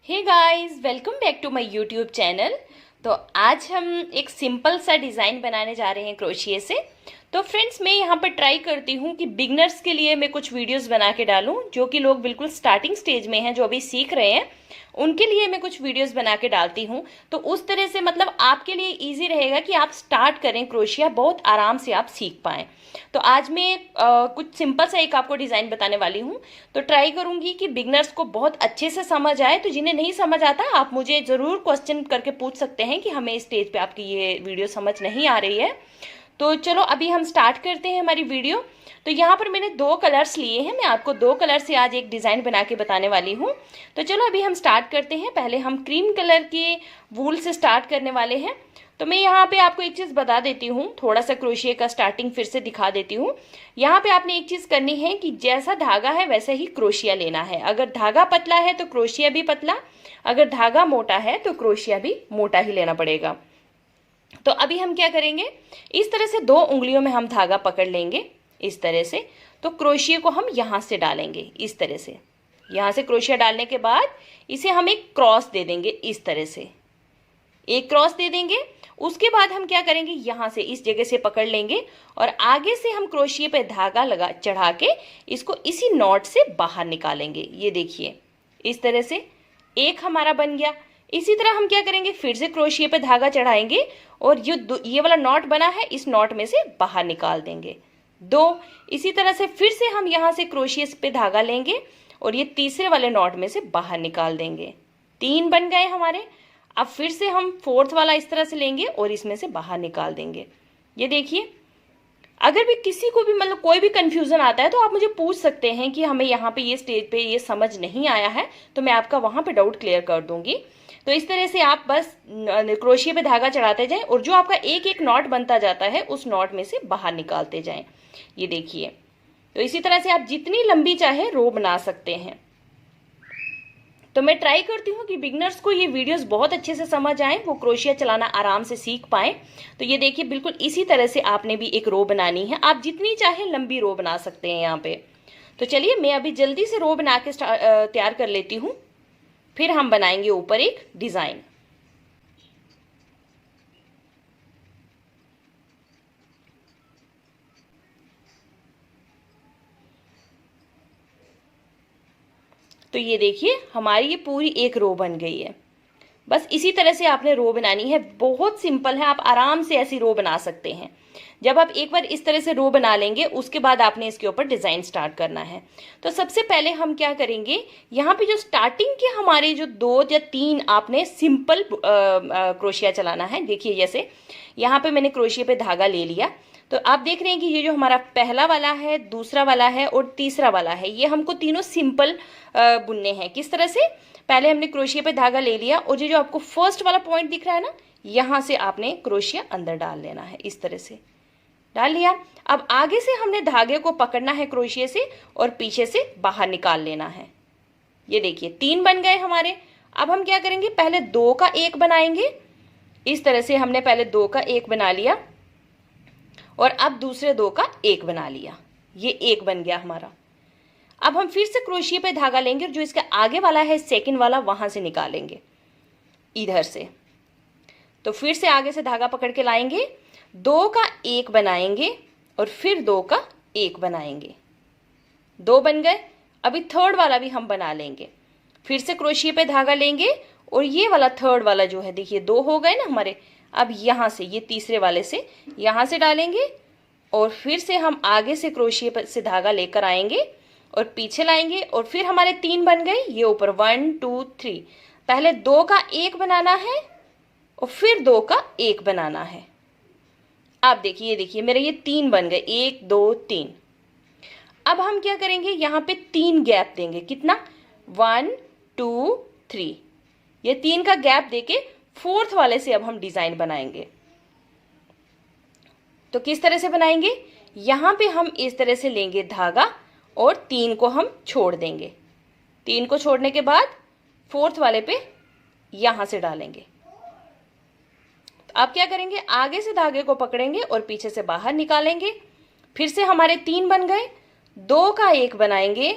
Hey guys, welcome back to my YouTube channel. तो आज हम एक सिंपल सा डिज़ाइन बनाने जा रहे हैं क्रोशिए से। तो फ्रेंड्स, मैं यहाँ पर ट्राई करती हूँ कि बिगनर्स के लिए मैं कुछ वीडियोस बना के डालूँ, जो कि लोग बिल्कुल स्टार्टिंग स्टेज में हैं, जो अभी सीख रहे हैं, उनके लिए मैं कुछ वीडियोस बना के डालती हूँ। तो उस तरह से मतलब आपके लिए इजी रहेगा कि आप स्टार्ट करें क्रोशिया, बहुत आराम से आप सीख पाएँ। तो आज मैं कुछ सिंपल सा एक आपको डिज़ाइन बताने वाली हूँ। तो ट्राई करूँगी कि बिगनर्स को बहुत अच्छे से समझ आए। तो जिन्हें नहीं समझ आता, आप मुझे ज़रूर क्वेश्चन करके पूछ सकते हैं कि हमें इस स्टेज पे आपकी ये वीडियो समझ नहीं आ रही है। तो चलो अभी हम स्टार्ट करते हैं हमारी वीडियो। तो यहाँ पर मैंने दो कलर्स लिए हैं, मैं आपको दो कलर से आज एक डिज़ाइन बना के बताने वाली हूँ। तो चलो अभी हम स्टार्ट करते हैं। पहले हम क्रीम कलर के वूल से स्टार्ट करने वाले हैं। तो मैं यहाँ पे आपको एक चीज़ बता देती हूँ, थोड़ा सा क्रोशिया का स्टार्टिंग फिर से दिखा देती हूँ। यहाँ पे आपने एक चीज़ करनी है कि जैसा धागा है वैसे ही क्रोशिया लेना है। अगर धागा पतला है तो क्रोशिया भी पतला, अगर धागा मोटा है तो क्रोशिया भी मोटा ही लेना पड़ेगा। तो अभी हम क्या करेंगे, इस तरह से दो उंगलियों में हम धागा पकड़ लेंगे इस तरह से। तो क्रोशिया को हम यहाँ से डालेंगे इस तरह से। यहाँ से क्रोशिया डालने के बाद इसे हम एक क्रॉस दे देंगे इस तरह से, एक क्रॉस दे देंगे। उसके बाद हम क्या करेंगे, यहाँ से इस जगह से पकड़ लेंगे और आगे से हम क्रोशिया पे धागा लगा चढ़ा के इसको इसी नॉट से बाहर निकालेंगे। ये देखिए इस तरह से एक हमारा बन गया। इसी तरह हम क्या करेंगे, फिर से क्रोशिया पे धागा चढ़ाएंगे और ये वाला नॉट बना है, इस नॉट में से बाहर निकाल देंगे दो। इसी तरह से फिर से हम यहाँ से क्रोशिया पे धागा लेंगे और ये तीसरे वाले नॉट में से बाहर निकाल देंगे। तीन बन गए हमारे। अब फिर से हम फोर्थ वाला इस तरह से लेंगे और इसमें से बाहर निकाल देंगे। ये देखिए, अगर भी किसी को भी मतलब कोई भी कंफ्यूजन आता है तो आप मुझे पूछ सकते हैं कि हमें यहाँ पे ये स्टेज पे ये समझ नहीं आया है, तो मैं आपका वहाँ पे डाउट क्लियर कर दूंगी। तो इस तरह से आप बस क्रोशिया पे धागा चढ़ाते जाएं और जो आपका एक एक नॉट बनता जाता है उस नॉट में से बाहर निकालते जाएं। ये देखिए, तो इसी तरह से आप जितनी लंबी चाहे रो बना सकते हैं। तो मैं ट्राई करती हूँ कि बिगनर्स को ये वीडियोस बहुत अच्छे से समझ आए, वो क्रोशिया चलाना आराम से सीख पाएं। तो ये देखिए, बिल्कुल इसी तरह से आपने भी एक रो बनानी है। आप जितनी चाहे लंबी रो बना सकते हैं यहाँ पे। तो चलिए मैं अभी जल्दी से रो बना के तैयार कर लेती हूँ, फिर हम बनाएंगे ऊपर एक डिज़ाइन। तो ये देखिए, हमारी ये पूरी एक रो बन गई है। बस इसी तरह से आपने रो बनानी है, बहुत सिंपल है। आप आराम से ऐसी रो बना सकते हैं। जब आप एक बार इस तरह से रो बना लेंगे, उसके बाद आपने इसके ऊपर डिज़ाइन स्टार्ट करना है। तो सबसे पहले हम क्या करेंगे, यहाँ पे जो स्टार्टिंग के हमारे जो दो या तीन आपने सिंपल क्रोशिया चलाना है। देखिए, जैसे यहाँ पे मैंने क्रोशिया पे धागा ले लिया, तो आप देख रहे हैं कि ये जो हमारा पहला वाला है, दूसरा वाला है और तीसरा वाला है, ये हमको तीनों सिंपल बुनने हैं। किस तरह से, पहले हमने क्रोशिया पे धागा ले लिया और ये जो आपको फर्स्ट वाला पॉइंट दिख रहा है ना, यहाँ से आपने क्रोशिया अंदर डाल लेना है। इस तरह से डाल लिया। अब आगे से हमने धागे को पकड़ना है क्रोशिया से और पीछे से बाहर निकाल लेना है। ये देखिए, तीन बन गए हमारे। अब हम क्या करेंगे, पहले दो का एक बनाएंगे। इस तरह से हमने पहले दो का एक बना लिया और अब दूसरे दो का एक बना लिया। ये एक बन गया हमारा। अब हम फिर से क्रोशिया पे धागा लेंगे और जो इसका आगे वाला है सेकंड वाला, वहां से निकालेंगे इधर से। तो फिर से आगे से धागा पकड़ के लाएंगे, दो का एक बनाएंगे और फिर दो का एक बनाएंगे। दो बन गए। अभी थर्ड वाला भी हम बना लेंगे। फिर से क्रोशिया पे धागा लेंगे और ये वाला थर्ड वाला जो है, देखिए दो हो गए ना हमारे। अब यहाँ से ये तीसरे वाले से यहाँ से डालेंगे और फिर से हम आगे से क्रोशिया से धागा लेकर आएंगे और पीछे लाएंगे और फिर हमारे तीन बन गए। ये ऊपर 1 2 3, पहले दो का एक बनाना है और फिर दो का एक बनाना है। आप देखिए, ये देखिए मेरे ये तीन बन गए, 1 2 3। अब हम क्या करेंगे, यहाँ पे तीन गैप देंगे। कितना, 1 2 3। ये तीन का गैप देके फोर्थ वाले से अब हम डिजाइन बनाएंगे। तो किस तरह से बनाएंगे, यहाँ पे हम इस तरह से लेंगे धागा और तीन को हम छोड़ देंगे। तीन को छोड़ने के बाद फोर्थ वाले पे यहां से डालेंगे। तो आप क्या करेंगे, आगे से धागे को पकड़ेंगे और पीछे से बाहर निकालेंगे। फिर से हमारे तीन बन गए, दो का एक बनाएंगे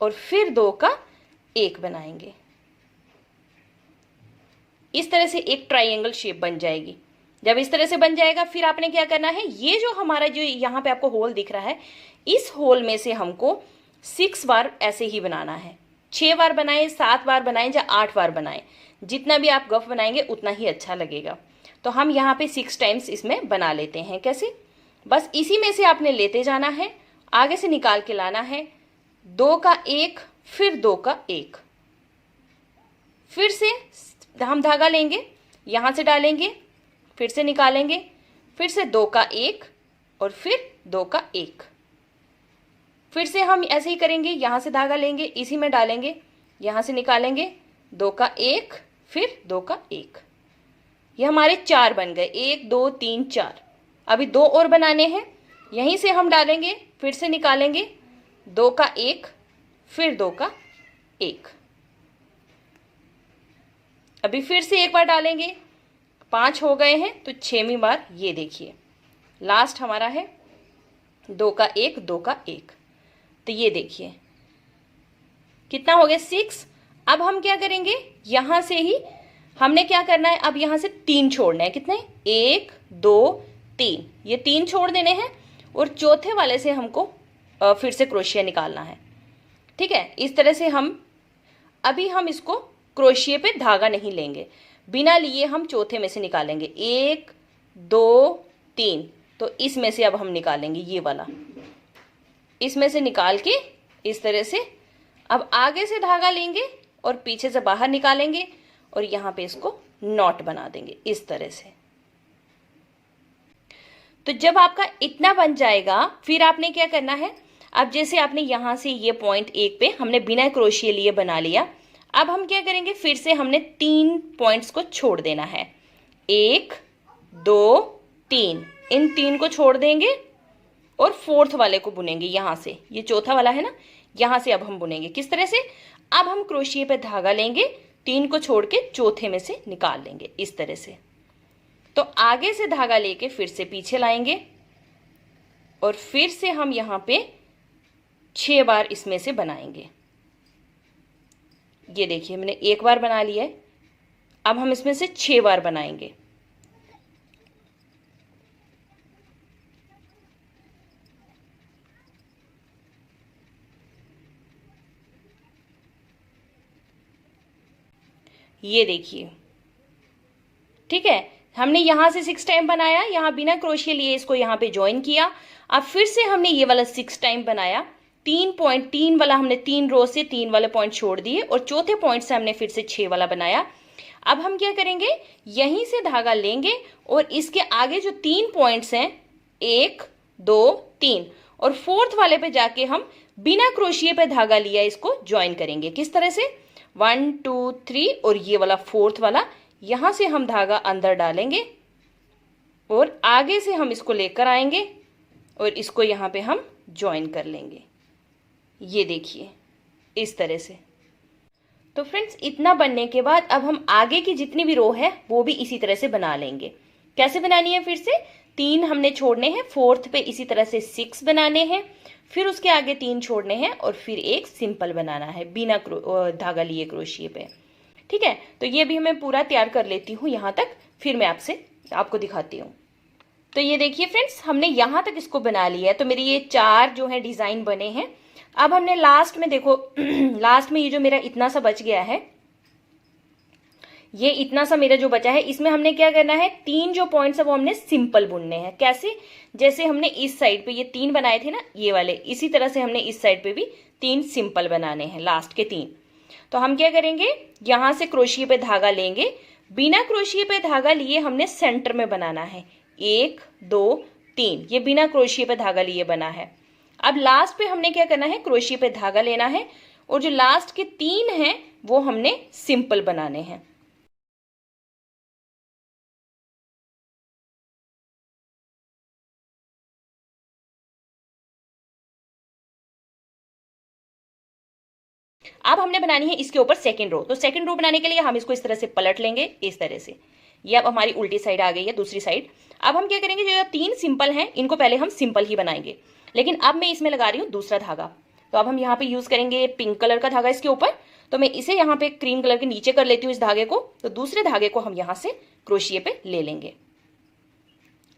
और फिर दो का एक बनाएंगे। इस तरह से एक ट्राइंगल शेप बन जाएगी। जब इस तरह से बन जाएगा फिर आपने क्या करना है, ये जो हमारा जो यहाँ पे आपको होल दिख रहा है, इस होल में से हमको 6 बार ऐसे ही बनाना है। 6 बार बनाएं, 7 बार बनाएं या 8 बार बनाएं, जितना भी आप गफ बनाएंगे उतना ही अच्छा लगेगा। तो हम यहाँ पे 6 टाइम्स इसमें बना लेते हैं। कैसे, बस इसी में से आपने लेते जाना है, आगे से निकाल के लाना है, 2 का 1, फिर 2 का 1, फिर से हम धागा लेंगे, यहाँ से डालेंगे, फिर से निकालेंगे, फिर से 2 का 1 और फिर 2 का 1, फिर से हम ऐसे ही करेंगे, यहाँ से धागा लेंगे, इसी में डालेंगे, यहाँ से निकालेंगे, 2 का 1 फिर 2 का 1। ये हमारे 4 बन गए, 1 2 3 4। अभी 2 और बनाने हैं, यहीं से हम डालेंगे, फिर से निकालेंगे, 2 का 1 फिर 2 का 1। अभी फिर से एक बार डालेंगे, 5 हो गए हैं, तो 6वीं बार ये देखिए लास्ट हमारा है 2 का 1 2 का 1। तो ये देखिए कितना हो गया, 6। अब हम क्या करेंगे, यहां से ही हमने क्या करना है, अब यहां से 3 छोड़ने हैं। कितने, 1 2 3, ये 3 छोड़ देने हैं और चौथे वाले से हमको फिर से क्रोशिया निकालना है। ठीक है, इस तरह से हम इसको क्रोशिया पे धागा नहीं लेंगे, बिना लिए हम चौथे में से निकालेंगे, 1 2 3। तो इसमें से अब हम निकालेंगे ये वाला, इसमें से निकाल के इस तरह से अब आगे से धागा लेंगे और पीछे से बाहर निकालेंगे और यहाँ पे इसको नॉट बना देंगे इस तरह से। तो जब आपका इतना बन जाएगा फिर आपने क्या करना है, अब जैसे आपने यहाँ से ये पॉइंट 1 पे हमने बिना क्रोशिया लिए बना लिया, अब हम क्या करेंगे, फिर से हमने 3 पॉइंट्स को छोड़ देना है, 1 2 3, इन 3 को छोड़ देंगे और 4th वाले को बुनेंगे यहाँ से, ये चौथा वाला है ना, यहाँ से अब हम बुनेंगे किस तरह से, अब हम क्रोशिया पे धागा लेंगे, 3 को छोड़ के चौथे में से निकाल लेंगे इस तरह से। तो आगे से धागा लेके फिर से पीछे लाएंगे और फिर से हम यहाँ पे 6 बार इसमें से बनाएंगे। ये देखिए मैंने 1 बार बना लिया है, अब हम इसमें से 6 बार बनाएंगे। ये देखिए, ठीक है, हमने यहां से 6 टाइम बनाया, यहां बिना क्रोशिया लिए इसको यहां पे ज्वाइन किया। अब फिर से हमने ये वाला 6 टाइम बनाया, 3 पॉइंट 3 वाला हमने 3 रो से 3 वाले पॉइंट छोड़ दिए और चौथे पॉइंट से हमने फिर से 6 वाला बनाया। अब हम क्या करेंगे, यहीं से धागा लेंगे और इसके आगे जो 3 पॉइंट्स हैं 1 2 3 और 4th वाले पे जाके हम बिना क्रोशिया पे धागा लिया इसको ज्वाइन करेंगे। किस तरह से, 1 2 3 और ये वाला 4th वाला, यहां से हम धागा अंदर डालेंगे और आगे से हम इसको लेकर आएंगे और इसको यहां पे हम ज्वाइन कर लेंगे। ये देखिए इस तरह से। तो फ्रेंड्स इतना बनने के बाद अब हम आगे की जितनी भी रो है वो भी इसी तरह से बना लेंगे। कैसे बनानी है, फिर से 3 हमने छोड़ने हैं, 4th पे इसी तरह से 6 बनाने हैं, फिर उसके आगे 3 छोड़ने हैं और फिर एक सिंपल बनाना है बिना धागा लिए क्रोशिया पे। ठीक है, तो ये भी मैं पूरा तैयार कर लेती हूँ यहाँ तक, फिर मैं आपको दिखाती हूँ। तो ये देखिए फ्रेंड्स, हमने यहाँ तक इसको बना लिया है। तो मेरे ये 4 जो है डिजाइन बने हैं। अब हमने लास्ट में देखो लास्ट में ये जो मेरा इतना सा बच गया है, ये इतना सा मेरा जो बचा है, इसमें हमने क्या करना है, 3 जो पॉइंट्स है वो हमने सिंपल बुनने हैं। कैसे, जैसे हमने इस साइड पे ये 3 बनाए थे ना ये वाले, इसी तरह से हमने इस साइड पे भी 3 सिंपल बनाने हैं, लास्ट के 3। तो हम क्या करेंगे, यहां से क्रोशिया पे धागा लेंगे, बिना क्रोशिया पे धागा लिए हमने सेंटर में बनाना है, 1 2 3, ये बिना क्रोशिया पे धागा लिए बना है। अब लास्ट पे हमने क्या करना है, क्रोशिया पे धागा लेना है और जो लास्ट के 3 हैं वो हमने सिंपल बनाने हैं। अब हमने बनानी है इसके ऊपर सेकंड रो। तो सेकंड रो बनाने के लिए हम इसको इस तरह से पलट लेंगे, इस तरह से। ये अब हमारी उल्टी साइड आ गई है, दूसरी साइड। अब हम क्या करेंगे, जो 3 सिंपल हैं इनको पहले हम सिंपल ही बनाएंगे, लेकिन अब मैं इसमें लगा रही हूँ दूसरा धागा। तो अब हम यहाँ पे यूज करेंगे पिंक कलर का धागा इसके ऊपर। तो मैं इसे यहाँ पे क्रीम कलर के नीचे कर लेती हूँ इस धागे को। तो दूसरे धागे को हम यहाँ से क्रोशिये पे ले लेंगे।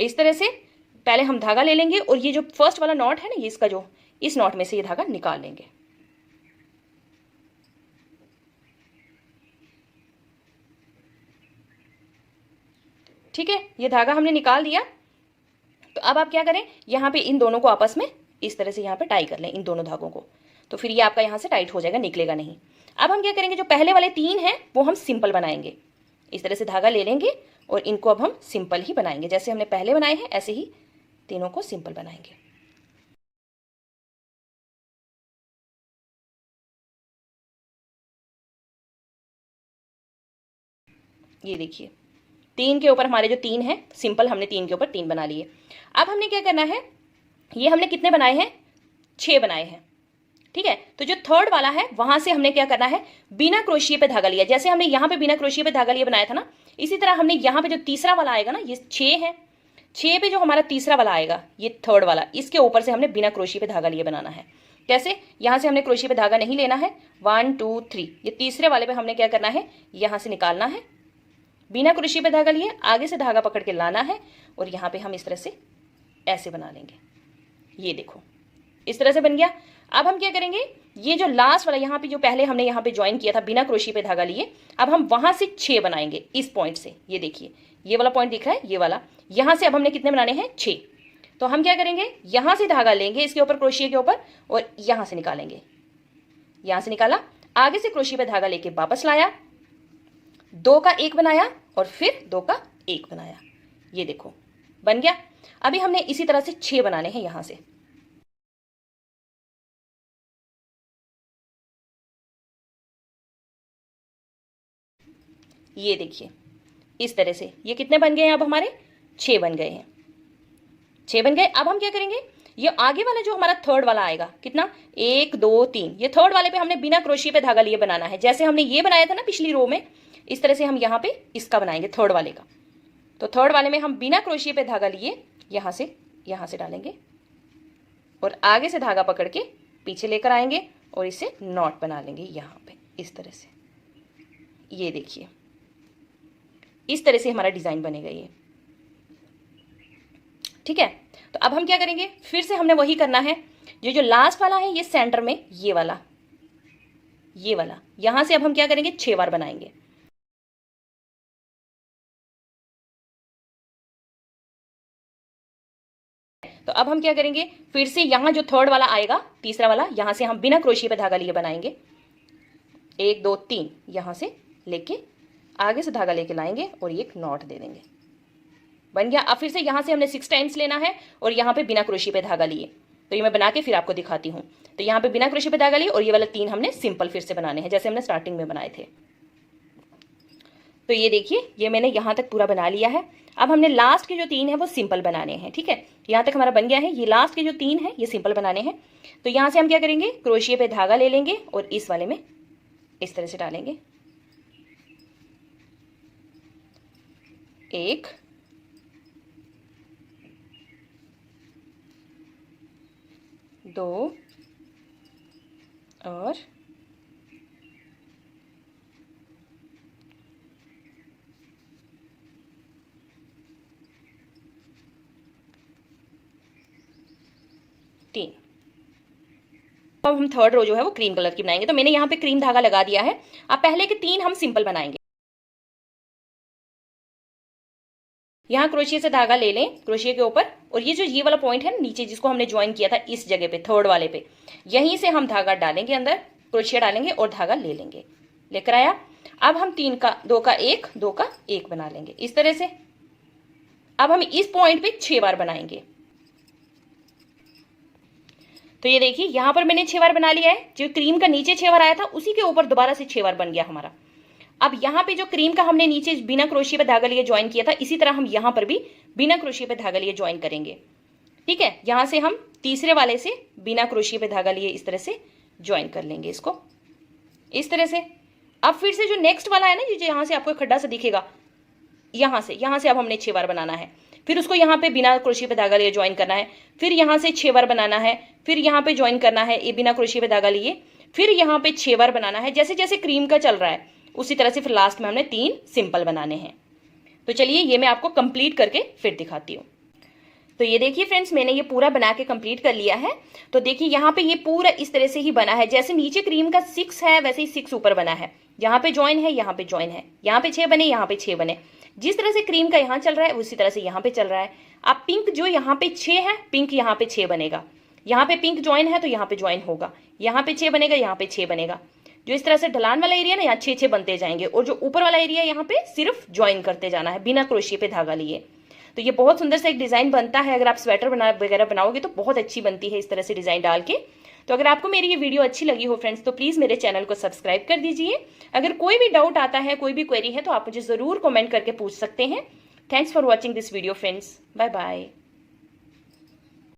इस तरह से पहले हम धागा ले लेंगे और ये जो फर्स्ट वाला नॉट है ना, ये इसका जो इस नॉट में से ये धागा निकाल लेंगे। ठीक है, ये धागा हमने निकाल दिया। तो अब आप क्या करें, यहाँ पे इन दोनों को आपस में इस तरह से यहाँ पे टाई कर लें, इन दोनों धागों को। तो फिर ये आपका यहाँ से टाइट हो जाएगा, निकलेगा नहीं। अब हम क्या करेंगे, जो पहले वाले 3 हैं वो हम सिंपल बनाएंगे। इस तरह से धागा ले लेंगे और इनको अब हम सिंपल ही बनाएंगे, जैसे हमने पहले बनाए हैं ऐसे ही तीनों को सिंपल बनाएंगे। ये देखिए 3 के ऊपर हमारे जो 3 हैं सिंपल, हमने 3 के ऊपर 3 बना लिए। अब हमने क्या करना है, ये हमने कितने बनाए हैं, 6 बनाए हैं। ठीक है, तो जो थर्ड वाला है वहां से हमने क्या करना है, बिना क्रोशिये पे धागा लिया। जैसे हमने यहाँ पे बिना क्रोशिये पे धागा लिया बनाया था ना, इसी तरह हमने यहाँ पे जो तीसरा वाला आएगा ना, ये 6 है, 6 पे जो हमारा तीसरा वाला आएगा ये थर्ड वाला, इसके ऊपर से हमने बिना क्रोशिये पे धागा लिए बनाना है। कैसे, यहाँ से हमने क्रोशिये पे धागा नहीं लेना है, 1 2 3, ये तीसरे वाले पे हमने क्या करना है, यहाँ से निकालना है, बिना क्रोशिये पे धागा लिए आगे से धागा पकड़ के लाना है और यहाँ पे हम इस तरह से ऐसे बना लेंगे। ये देखो इस तरह से बन गया। अब हम क्या करेंगे, ये जो लास्ट वाला यहाँ पे जो पहले हमने यहाँ पे ज्वाइन किया था बिना क्रोशिये पे धागा लिए, अब हम वहां से 6 बनाएंगे इस पॉइंट से। ये देखिए ये वाला पॉइंट दिख रहा है, ये वाला, यहाँ से अब हमने कितने बनाने हैं, 6। तो हम क्या करेंगे, यहाँ से धागा लेंगे इसके ऊपर क्रोशिये के ऊपर और यहाँ से निकालेंगे। यहाँ से निकाला, आगे से क्रोशिये पे धागा लेके वापस लाया, 2 का 1 बनाया और फिर 2 का 1 बनाया। ये देखो बन गया। अभी हमने इसी तरह से 6 बनाने हैं यहां से। ये देखिए इस तरह से ये कितने बन गए हैं, अब हमारे 6 बन गए हैं, 6 बन गए। अब हम क्या करेंगे, ये आगे वाला जो हमारा थर्ड वाला आएगा, कितना, 1 2 3, ये थर्ड वाले पे हमने बिना क्रोशिये पे धागा लिए बनाना है। जैसे हमने ये बनाया था ना पिछली रो में, इस तरह से हम यहाँ पे इसका बनाएंगे थर्ड वाले का। तो थर्ड वाले में हम बिना क्रोशिये पे धागा लिए यहाँ से डालेंगे और आगे से धागा पकड़ के पीछे लेकर आएंगे और इसे नॉट बना लेंगे यहाँ पे इस तरह से। ये देखिए इस तरह से हमारा डिजाइन बनेगा ये। ठीक है, तो अब हम क्या करेंगे, फिर से हमने वही करना है, जो लास्ट वाला है ये सेंटर में, ये वाला यहां से अब हम क्या करेंगे, 6 बार बनाएंगे। तो अब हम क्या करेंगे, फिर से यहां जो थर्ड वाला आएगा तीसरा वाला, यहां से हम बिना क्रोशिये पे धागा लिए बनाएंगे। 1 2 3 यहां से लेके आगे से धागा लेके लाएंगे और ये एक नॉट दे देंगे, बन गया। अब फिर से यहां से हमने 6 टाइम्स लेना है और यहाँ पे बिना क्रोशिये पे धागा लिए। तो ये मैं बना के फिर आपको दिखाती हूँ। तो यहाँ पे बिना क्रोशिये पे धागा लिए और ये वाला 3 हमने सिंपल फिर से बनाने हैं जैसे हमने स्टार्टिंग में बनाए थे। तो ये देखिए ये मैंने यहाँ तक पूरा बना लिया है। अब हमने लास्ट के जो 3 है वो सिंपल बनाने हैं। ठीक है, यहाँ तक हमारा बन गया है। ये लास्ट के जो 3 है ये सिंपल बनाने हैं। तो यहाँ से हम क्या करेंगे, क्रोशिये पे धागा ले लेंगे और इस वाले में इस तरह से डालेंगे, 1 2 और 3। अब हम थर्ड रो जो है वो क्रीम कलर की बनाएंगे। तो मैंने यहाँ पे क्रीम धागा लगा दिया है। अब पहले के 3 हम सिंपल बनाएंगे। यहाँ क्रोशिये से धागा ले लें क्रोशिये के ऊपर और ये जो ये वाला पॉइंट है नीचे जिसको हमने ज्वाइन किया था इस जगह पे थर्ड वाले पे, यहीं से हम धागा डालेंगे अंदर, क्रोशिया डालेंगे और धागा ले लेंगे। लेकर आया। अब हम 3 का 2 का 1 2 का 1 बना लेंगे इस तरह से। अब हम इस पॉइंट पे 6 बार बनाएंगे। तो ये देखिए यहां पर मैंने 6 बार बना लिया है। जो क्रीम का नीचे 6 बार आया था उसी के ऊपर दोबारा से 6 बार बन गया हमारा। अब यहाँ पे जो क्रीम का हमने नीचे बिना क्रोशिये पे धागा लिए ज्वाइन किया था, इसी तरह हम यहाँ पर भी बिना क्रोशिये पे धागा लिए ज्वाइन करेंगे। ठीक है, यहाँ से हम तीसरे वाले से बिना क्रोशिये पे धागा लिए इस तरह से ज्वाइन कर लेंगे इसको इस तरह से। अब फिर से जो नेक्स्ट वाला है ना, जो यहाँ से आपको खड्डा सा दिखेगा, यहाँ से अब हमने 6 बार बनाना है। फिर उसको यहाँ पे बिना क्रोशिये पे धागा लिए ज्वाइन करना है। फिर यहाँ से 6 बार बनाना है। फिर यहाँ पे ज्वाइन करना है ये बिना क्रोशिये पे धागा लिए। फिर यहाँ पे 6 बार बनाना है, जैसे जैसे क्रीम का चल रहा है उसी तरह से फिर लास्ट में हमने 3 सिंपल बनाने हैं। तो चलिए ये मैं आपको कंप्लीट करके फिर दिखाती हूँ। तो ये देखिए फ्रेंड्स, मैंने ये पूरा बना के कंप्लीट कर लिया है। तो देखिए यहाँ पे ये पूरा इस तरह से ही बना है, जैसे नीचे क्रीम का 6 है वैसे ही 6 ऊपर बना है। यहाँ पे ज्वाइन है, यहाँ पे ज्वाइन है, यहाँ पे 6 बने, यहाँ पे 6 बने। जिस तरह से क्रीम का यहाँ चल रहा है उसी तरह से यहाँ पे चल रहा है। अब पिंक जो यहाँ पे 6 है, पिंक यहाँ पे 6 बनेगा। यहाँ पे पिंक ज्वाइन है तो यहाँ पे ज्वाइन होगा, यहाँ पे 6 बनेगा, यहाँ पे 6 बनेगा। जो इस तरह से ढलान वाला एरिया ना, यहाँ 6 बनते जाएंगे, और जो ऊपर वाला एरिया यहाँ पे सिर्फ ज्वाइन करते जाना है बिना क्रोशिया पे धागा लिए। तो ये बहुत सुंदर सा एक डिजाइन बनता है। अगर आप स्वेटर वगैरह बनाओगे तो बहुत अच्छी बनती है इस तरह से डिजाइन डाल के। तो अगर आपको मेरी ये वीडियो अच्छी लगी हो फ्रेंड्स, तो प्लीज मेरे चैनल को सब्सक्राइब कर दीजिए। अगर कोई भी डाउट आता है, कोई भी क्वेरी है, तो आप मुझे जरूर कमेंट करके पूछ सकते हैं। Thanks for watching this video friends, bye bye.